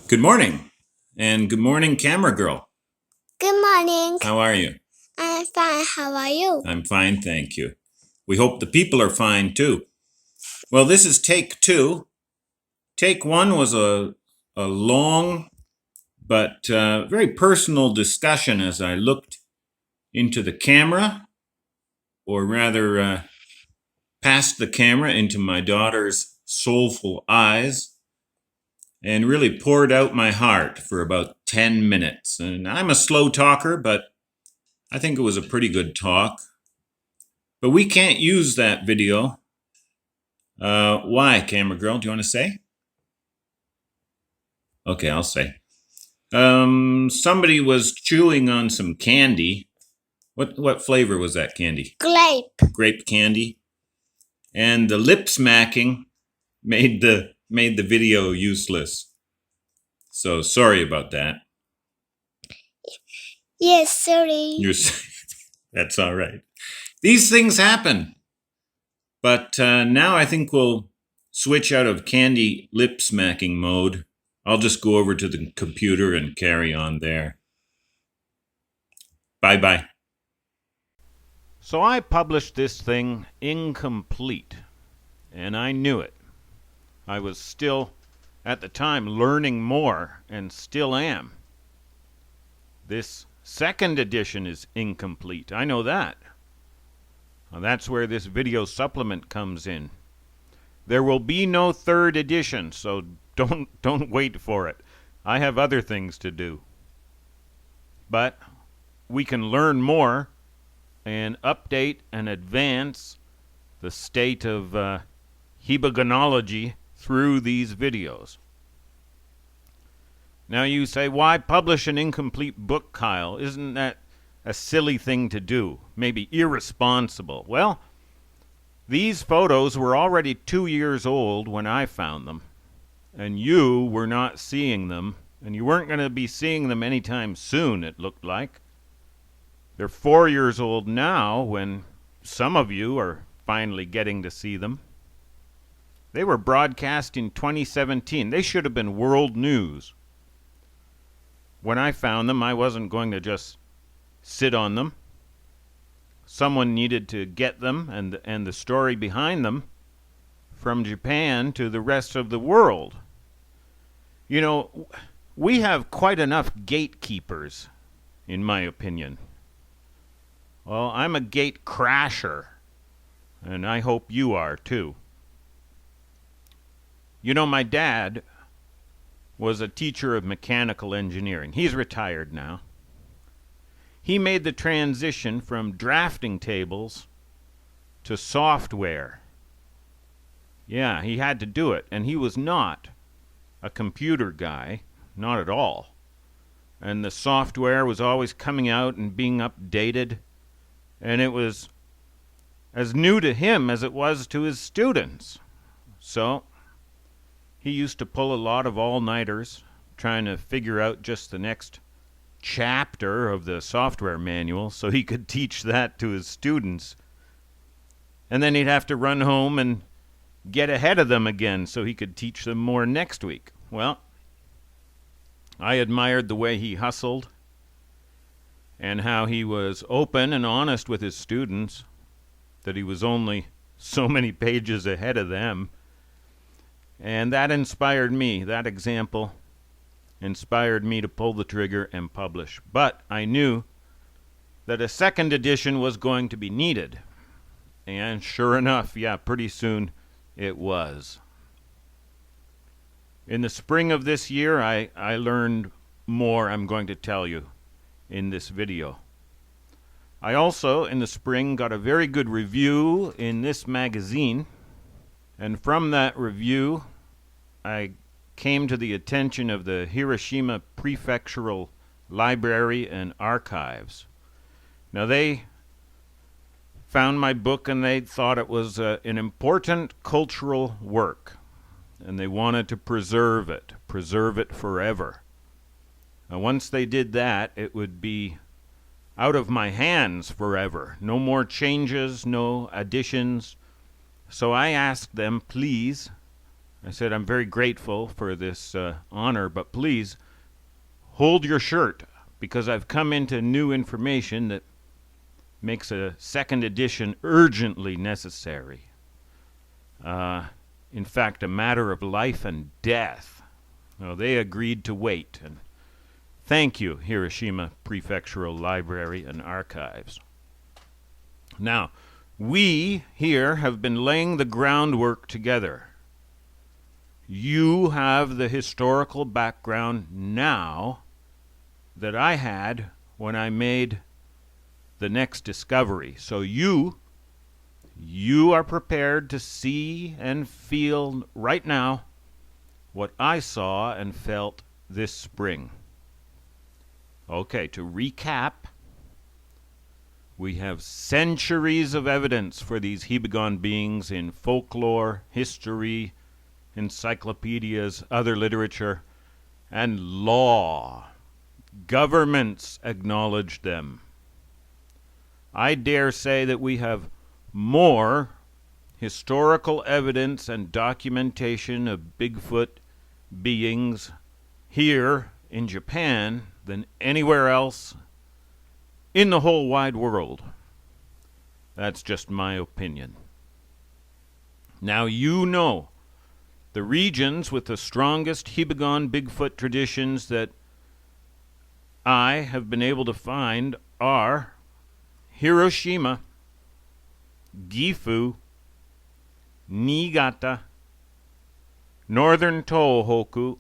Good morning. And good morning, camera girl. Good morning. How are you? I'm fine. How are you? I'm fine, thank you. We hope the people are fine too. Well, this is take two. Take one was a long but very personal discussion as I looked into the camera, or rather, past the camera into my daughter's soulful eyes, and really poured out my heart for about 10 minutes. And I'm a slow talker, but I think it was a pretty good talk. But we can't use that video. Why, camera girl? Do you want to say? Okay, I'll say. Somebody was chewing on some candy. What flavor was that candy? Grape. Grape candy. And the lip smacking made the video useless. So sorry about that. Yes, sorry. That's all right. These things happen. But now I think we'll switch out of candy lip smacking mode. I'll just go over to the computer and carry on there. Bye-bye. So I published this thing incomplete, and I knew it. I was still, at the time, learning more, and still am. This second edition is incomplete. I know that. Well, that's where this video supplement comes in. There will be no third edition, so don't wait for it. I have other things to do. But we can learn more and update and advance the state of Hibagonology through these videos. Now you say, why publish an incomplete book, Kyle? Isn't that a silly thing to do? Maybe irresponsible. Well, these photos were already 2 years old when I found them, and you were not seeing them, and you weren't going to be seeing them anytime soon, it looked like. They're 4 years old now when some of you are finally getting to see them. They were broadcast in 2017. They should have been world news. When I found them, I wasn't going to just sit on them. Someone needed to get them and the story behind them from Japan to the rest of the world. You know, we have quite enough gatekeepers, in my opinion. Well, I'm a gate crasher, and I hope you are too. You know, my dad was a teacher of mechanical engineering. He's retired now. He made the transition from drafting tables to software. Yeah, he had to do it, and he was not a computer guy, not at all. And the software was always coming out and being updated, and it was as new to him as it was to his students. So he used to pull a lot of all-nighters trying to figure out just the next chapter of the software manual so he could teach that to his students. And then he'd have to run home and get ahead of them again so he could teach them more next week. Well, I admired the way he hustled and how he was open and honest with his students, that he was only so many pages ahead of them. And that inspired me. That example inspired me to pull the trigger and publish. But I knew that a second edition was going to be needed. And sure enough, yeah, pretty soon it was. In the spring of this year, I learned more I'm going to tell you in this video. I also, in the spring, got a very good review in this magazine. And from that review, I came to the attention of the Hiroshima Prefectural Library and Archives. Now, they found my book and they thought it was an important cultural work, and they wanted to preserve it forever. Now, once they did that, it would be out of my hands forever. No more changes, no additions. So I asked them, please, I said, I'm very grateful for this honor, but please hold your shirt because I've come into new information that makes a second edition urgently necessary. In fact, a matter of life and death. Well, they agreed to wait, and thank you, Hiroshima Prefectural Library and Archives. Now, we here have been laying the groundwork together. You have the historical background now that I had when I made the next discovery. So you are prepared to see and feel right now what I saw and felt this spring. Okay, to recap, we have centuries of evidence for these Hibagon beings in folklore, history, encyclopedias, other literature, and law. Governments acknowledge them. I dare say that we have more historical evidence and documentation of Bigfoot beings here in Japan than anywhere else in the whole wide world. That's just my opinion. Now you know the regions with the strongest Hibagon Bigfoot traditions that I have been able to find are Hiroshima, Gifu, Niigata, Northern Tohoku,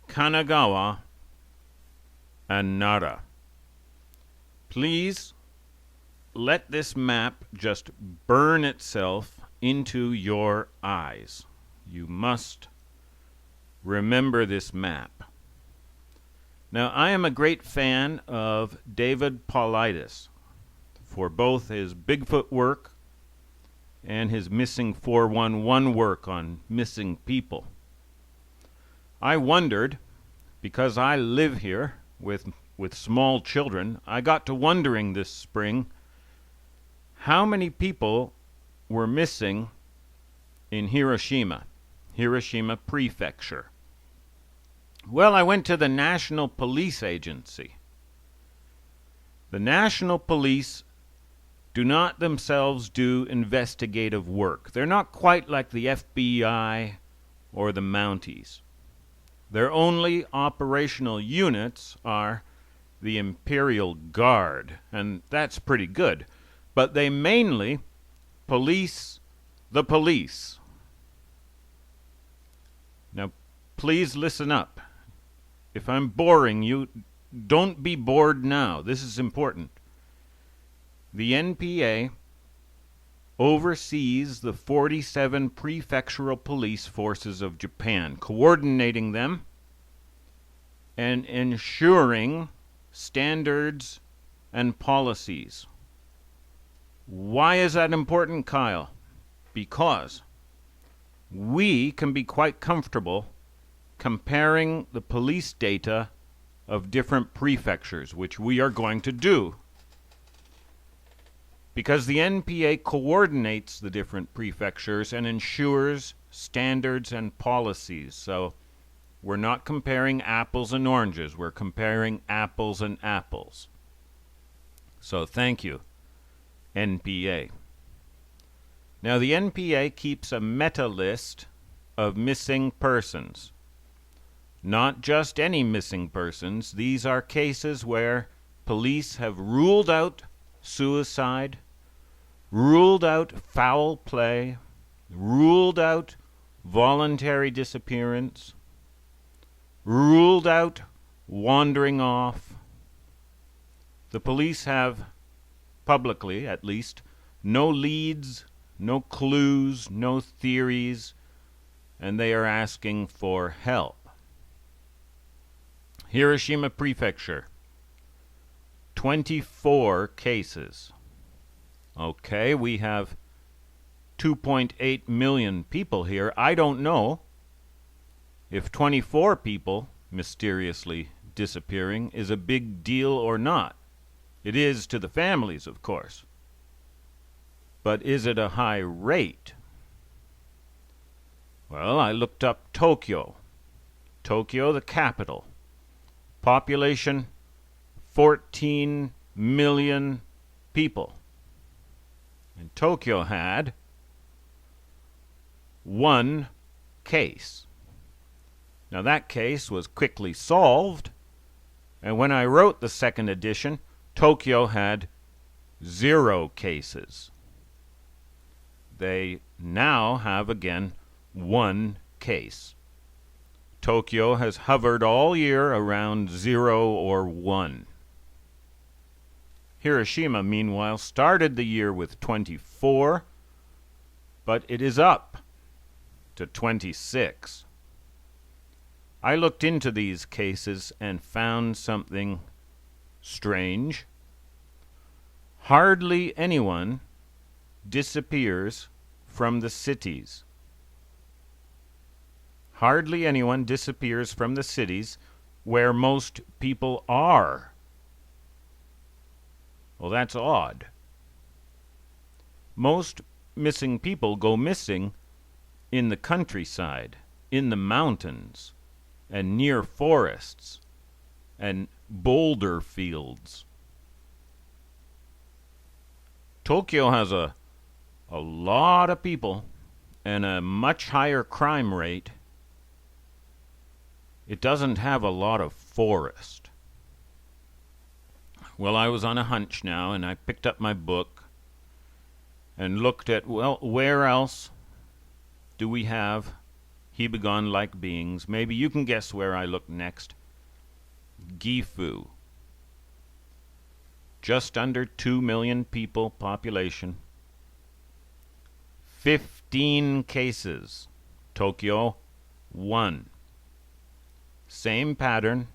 Kanagawa, and Nara. Please let this map just burn itself into your eyes. You must remember this map. Now, I am a great fan of David Paulides for both his Bigfoot work and his Missing 411 work on missing people. I wondered, because I live here with small children, I got to wondering this spring how many people were missing in Hiroshima Prefecture. Well, I went to the National Police Agency. The National Police do not themselves do investigative work. They're not quite like the FBI or the Mounties. Their only operational units are the Imperial Guard, and that's pretty good. But they mainly police the police. Now, please listen up. If I'm boring you, don't be bored now. This is important. The NPA oversees the 47 prefectural police forces of Japan, coordinating them and ensuring standards and policies. Why is that important, Kyle? Because we can be quite comfortable comparing the police data of different prefectures, which we are going to do. Because the NPA coordinates the different prefectures and ensures standards and policies. So we're not comparing apples and oranges. We're comparing apples and apples. So thank you, NPA. Now the NPA keeps a meta list of missing persons. Not just any missing persons. These are cases where police have ruled out suicide, ruled out foul play, ruled out voluntary disappearance, ruled out wandering off. The police have, publicly at least, no leads, no clues, no theories, and they are asking for help. Hiroshima Prefecture, 24 cases. Okay, we have 2.8 million people here. I don't know if 24 people mysteriously disappearing is a big deal or not. It is to the families, of course. But is it a high rate? Well, I looked up Tokyo. Tokyo, the capital. Population 14 million people. And Tokyo had one case. Now that case was quickly solved, and when I wrote the second edition, Tokyo had 0 cases. They now have again 1 case. Tokyo has hovered all year around 0 or 1. Hiroshima, meanwhile, started the year with 24, but it is up to 26. I looked into these cases and found something strange. Hardly anyone disappears from the cities. Hardly anyone disappears from the cities where most people are. Well, that's odd. Most missing people go missing in the countryside, in the mountains, and near forests, and boulder fields. Tokyo has a lot of people and a much higher crime rate. It doesn't have a lot of forest. Well, I was on a hunch now, and I picked up my book and looked at, well, where else do we have Hibagon-like beings? Maybe you can guess where I look next. Gifu. Just under 2 million people population. 15 cases. Tokyo, 1. Same pattern,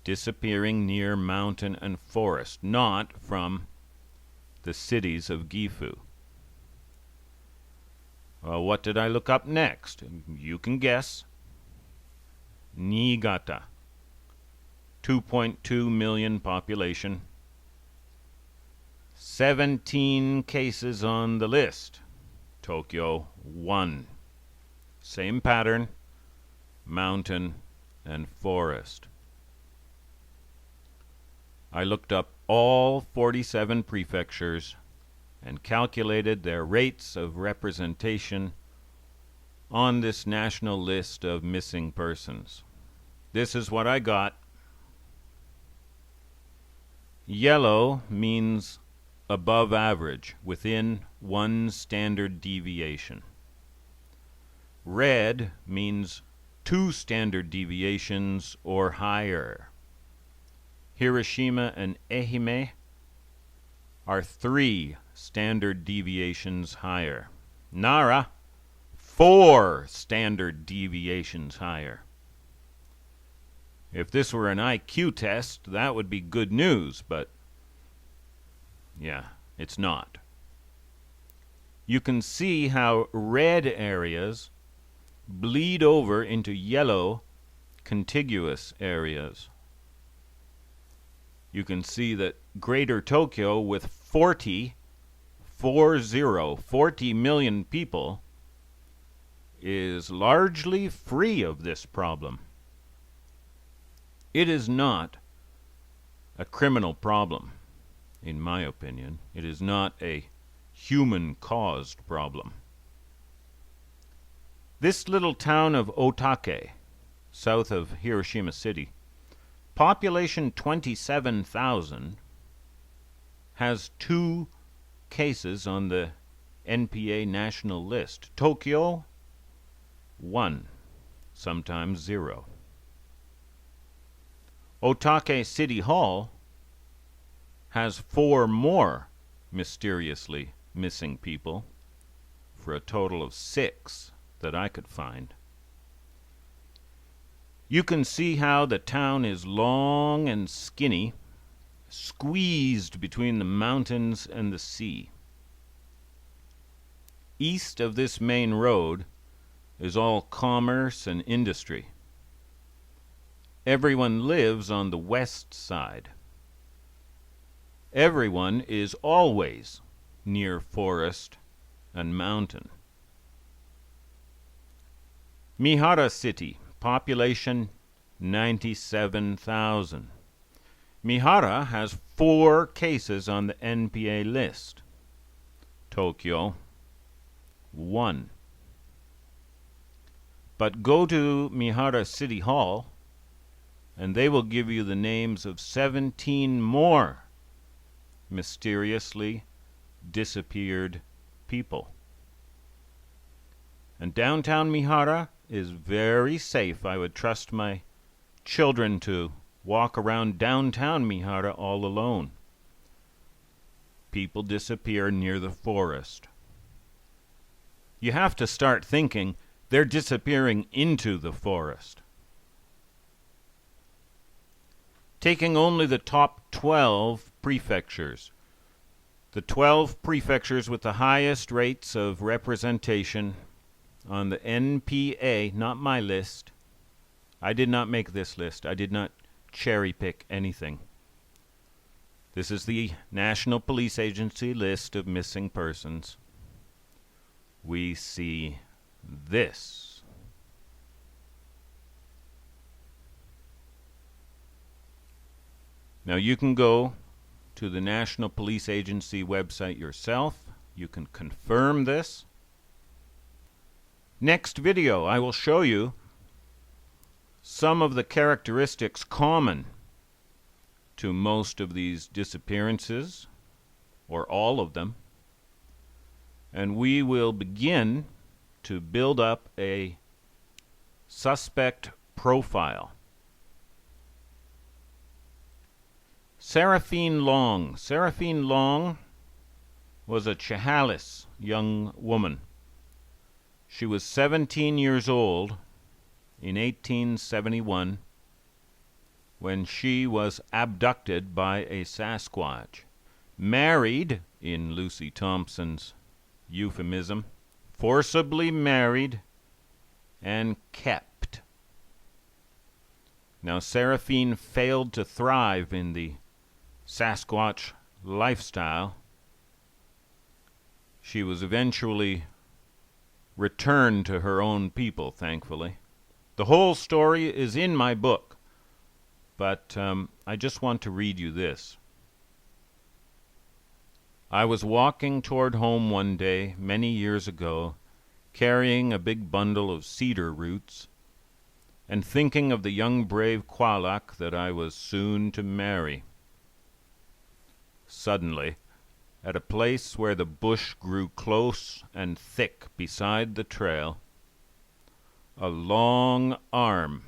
disappearing near mountain and forest, not from the cities of Gifu. What did I look up next? You can guess. Niigata. 2.2 million population. 17 cases on the list. Tokyo, 1. Same pattern, mountain and forest. I looked up all 47 prefectures and calculated their rates of representation on this national list of missing persons. This is what I got. Yellow means above average, within 1 standard deviation. Red means 2 standard deviations or higher. Hiroshima and Ehime are 3 standard deviations higher. Nara, 4 standard deviations higher. If this were an IQ test, that would be good news, but yeah, it's not. You can see how red areas bleed over into yellow contiguous areas. You can see that Greater Tokyo, with 40 million people, is largely free of this problem. It is not a criminal problem, in my opinion. It is not a human-caused problem. This little town of Otake, south of Hiroshima City, population 27,000, has 2 cases on the NPA national list. Tokyo, 1, sometimes 0. Otake City Hall has 4 more mysteriously missing people, for a total of 6 that I could find. You can see how the town is long and skinny, squeezed between the mountains and the sea. East of this main road is all commerce and industry. Everyone lives on the west side. Everyone is always near forest and mountain. Mihara City, population 97,000. Mihara has 4 cases on the NPA list. Tokyo, 1. But go to Mihara City Hall, and they will give you the names of 17 more mysteriously disappeared people. And downtown Mihara is very safe. I would trust my children to walk around downtown Mihara all alone. People disappear near the forest. You have to start thinking they're disappearing into the forest. Taking only the top 12 prefectures. The 12 prefectures with the highest rates of representation on the NPA, not my list. I did not make this list. I did not cherry pick anything. This is the National Police Agency list of missing persons. We see this. Now you can go to the National Police Agency website yourself. You can confirm this. Next video, I will show you some of the characteristics common to most of these disappearances, or all of them, and we will begin to build up a suspect profile. Seraphine Long. Seraphine Long was a Chehalis young woman. She was 17 years old in 1871 when she was abducted by a Sasquatch. Married, in Lucy Thompson's euphemism, forcibly married and kept. Now, Seraphine failed to thrive in the Sasquatch lifestyle. She was eventually returned to her own people, thankfully. The whole story is in my book, but I just want to read you this. I was walking toward home one day, many years ago, carrying a big bundle of cedar roots, and thinking of the young brave Qualak that I was soon to marry. Suddenly, at a place where the bush grew close and thick beside the trail, a long arm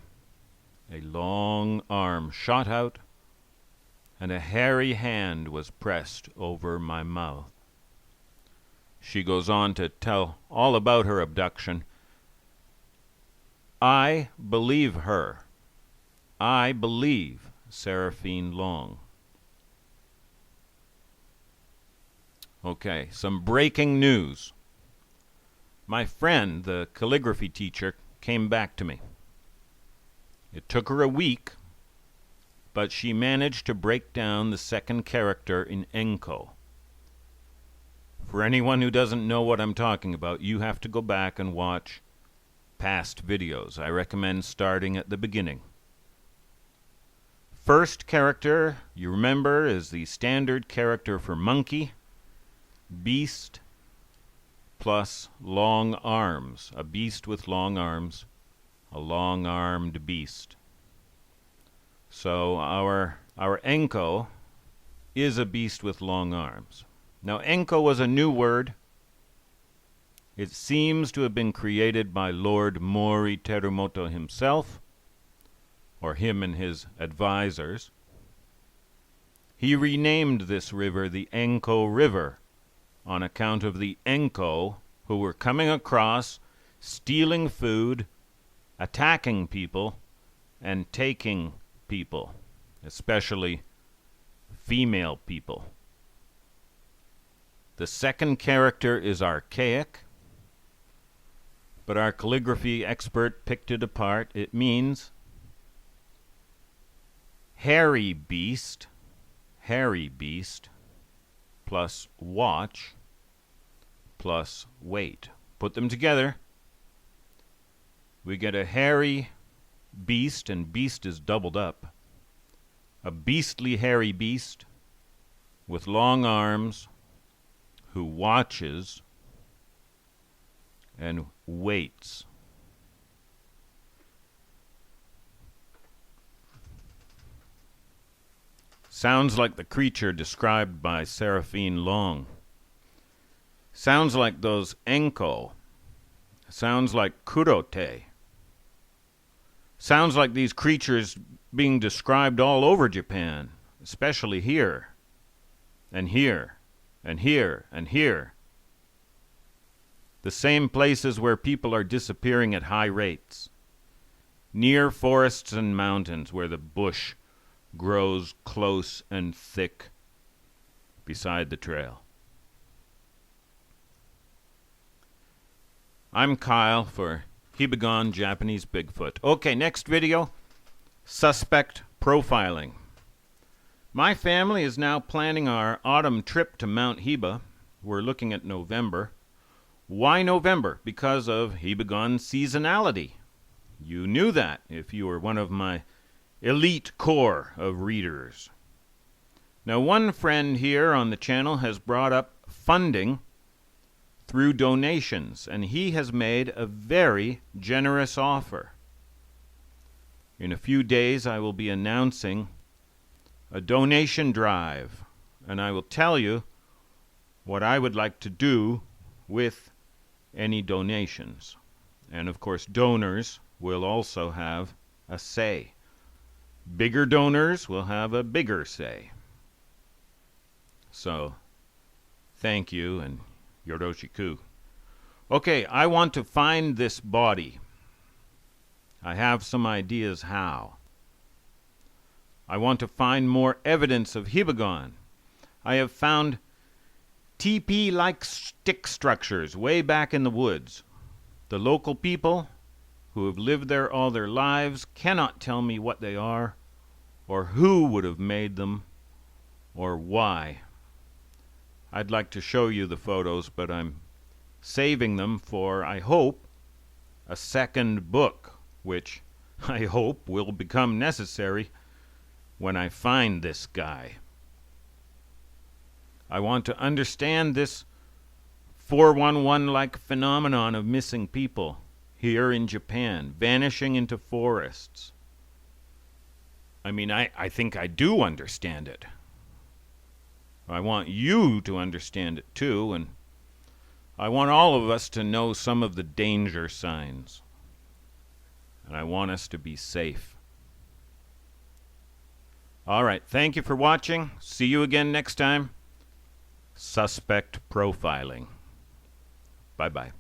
shot out, and a hairy hand was pressed over my mouth. She goes on to tell all about her abduction. I believe her. I believe Seraphine Long. Okay, some breaking news. My friend, the calligraphy teacher, came back to me. It took her a week, but she managed to break down the second character in Enko. For anyone who doesn't know what I'm talking about, you have to go back and watch past videos. I recommend starting at the beginning. First character, you remember, is the standard character for monkey, beast, plus long arms. A beast with long arms, a long-armed beast. So our Enko is a beast with long arms. Now, Enko was a new word. It seems to have been created by Lord Mori Terumoto himself, or him and his advisors. He renamed this river the Enko River on account of the Enko who were coming across, stealing food, attacking people, and taking people, especially female people. The second character is archaic, but our calligraphy expert picked it apart. It means hairy beast, plus watch, plus wait. Put them together. we get a hairy beast, and beast is doubled up. A beastly hairy beast with long arms who watches and waits. Sounds like the creature described by Seraphine Long. Sounds like those Enko. Sounds like Kurote. Sounds like these creatures being described all over Japan, especially here, and here, and here, and here. The same places where people are disappearing at high rates. Near forests and mountains where the bush grows close and thick beside the trail. I'm Kyle for Hibagon Japanese Bigfoot. Okay, next video, suspect profiling. My family is now planning our autumn trip to Mount Hiba. We're looking at November. Why November? Because of Hibagon seasonality. You knew that if you were one of my elite core of readers. Now, one friend here on the channel has brought up funding through donations, and he has made a very generous offer. In a few days, I will be announcing a donation drive, and I will tell you what I would like to do with any donations. And of course, donors will also have a say. Bigger donors will have a bigger say. So, thank you and yoroshiku. Okay, I want to find this body. I have some ideas how. I want to find more evidence of Hibagon. I have found teepee-like stick structures way back in the woods. The local people who have lived there all their lives cannot tell me what they are, or who would have made them, or why. I'd like to show you the photos, but I'm saving them for, I hope, a second book, which I hope will become necessary when I find this guy. I want to understand this 411-like phenomenon of missing people here in Japan, vanishing into forests. I mean, I think I do understand it. I want you to understand it too, and I want all of us to know some of the danger signs. And I want us to be safe. All right, thank you for watching. See you again next time. Suspect profiling. Bye-bye.